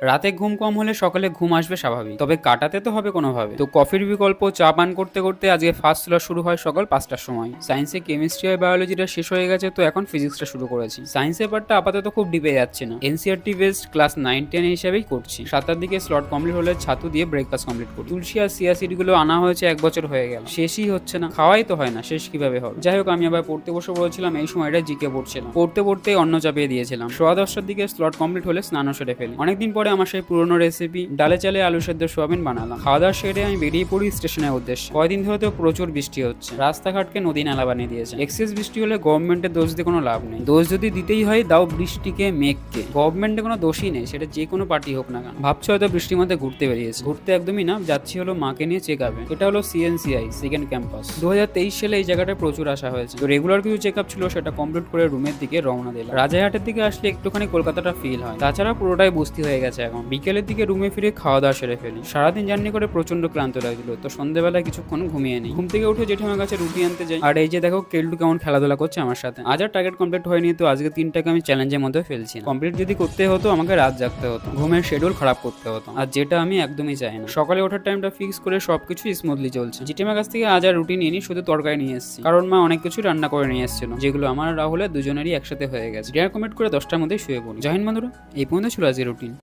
রাতে ঘুম কম হলে সকালে ঘুম আসবে স্বাভাবিক, তবে কাটাতে তো হবে কোনোভাবে। তো কফির বিকল্প চা পান করতে করতে আজকে ফার্স্ট স্লট শুরু হয় সকাল 5টার সময়। সায়েন্সে কেমিস্ট্রি আর বায়োলজিটা শেষ হয়ে গেছে, তো এখন ফিজিক্সটা শুরু করেছি। সায়েন্সের পার্টটা আপাতত খুব ডিপে যাচ্ছে না, এনসিআরটি বেসড ক্লাস 9-10 হিসেবেই করছি। 7টার দিকে স্লট কমপ্লিট হলে ছাতু দিয়ে ব্রেকফাস্ট কমপ্লিট করি। তুলসী আর সিয়া সিড গুলো আনা হয়েছে 1 বছর হয়ে গেল, শেষই হচ্ছে না। খাওয়াই তো হয় না, শেষ কিভাবে হবে? যাই হোক, আমি আবার পড়তে বসে পড়েছিলাম। এই সময়টা জিকে পড়ছিলাম, পড়তে পড়তে অন্য চাপিয়ে দিয়েছিলাম। 10:15টার দিকে স্লট কমপ্লিট হলে স্নানও সেরে ফেলি। অনেকদিন পরে আমার সেই পুরনো রেসিপি ডালে চালে আলু সেদ্ধ সোয়াবিন বানালাম। খাওয়া দাওয়া সেরে আমি বেরিয়ে পড়ি স্টেশনের উদ্দেশ্যে। কয়দিন ধরে তো প্রচুর বৃষ্টি হচ্ছে, রাস্তাঘাটকে নদী নালা বানিয়ে দিয়েছে। এক্সেস বৃষ্টি হলে গভর্নমেন্টের দোষ দিয়ে কোনো লাভ নেই। দোষ যদি দিতেই হয়, দাও বৃষ্টিকে মেঘকে। গভর্নমেন্টের কোনো দোষই নেই, সেটা যে কোনো পার্টি হোক না কেন। ভাবছো হয়তো বৃষ্টির মধ্যে ঘুরতে বেরিয়েছে, ঘুরতে একদমই না, যাচ্ছি হলো মাকে নিয়ে চেক আপে। এটা হলো সিএনসিআই সেকেন্ড ক্যাম্পাস। 2023 সালে এই জায়গাটায় প্রচুর আসা হয়েছে, তো রেগুলার কিছু চেক আপ ছিল, সেটা কমপ্লিট করে রুমের দিকে রওনা দিলাম। রাজারহাটের দিকে আসলে একটুখানি কলকাতাটা ফিল হয়, তাছাড়া পুরোটাই বস্তি হয়ে গেছে এখন। বিকেলের দিকে রুমে ফিরে খাওয়া দাওয়া সেরে ফেলি। সারাদিন জার্নি করে প্রচন্ড ক্লান্ত লাগছিল, তো সন্ধ্যেবেলায় কিছুক্ষণ ঘুমিয়ে নিই। ঘুম থেকে উঠে জেঠিমার কাছে রুটি আনতে যাই। আর এই যে দেখো কেলটু কেমন খেলাধুলা করছে আমার সাথে। আজ আর টার্গেট কমপ্লিট হয়নি, তো আজকে 3টাকে আমি চ্যালেঞ্জের মধ্যে ফেলছি। কমপ্লিট যদি করতে হতো আমাকে রাত জাগতে হতো, ঘুমের শিডিউল খারাপ করতে হতো, আর যেটা আমি একদমই চাই না। সকালে ওঠার টাইমটা ফিক্স করে সবকিছু স্মুথলি চলছে। জেঠিমার কাছ থেকে আজ আর রুটি নিয়ে নিই, শুধু তরকারি নিয়ে এসেছি, কারণ মা অনেক কিছু রান্না করে নিয়ে এসেছিল, যেগুলো আমার আর রাহুলের দুজনেরই একসাথে হয়ে গেছে। ডিনার কমপ্লিট করে 10টার মধ্যে শুয়ে পড়ি। জয়েন বন্ধুরা, এই পর্যন্ত ছিল আজকের রুটিন।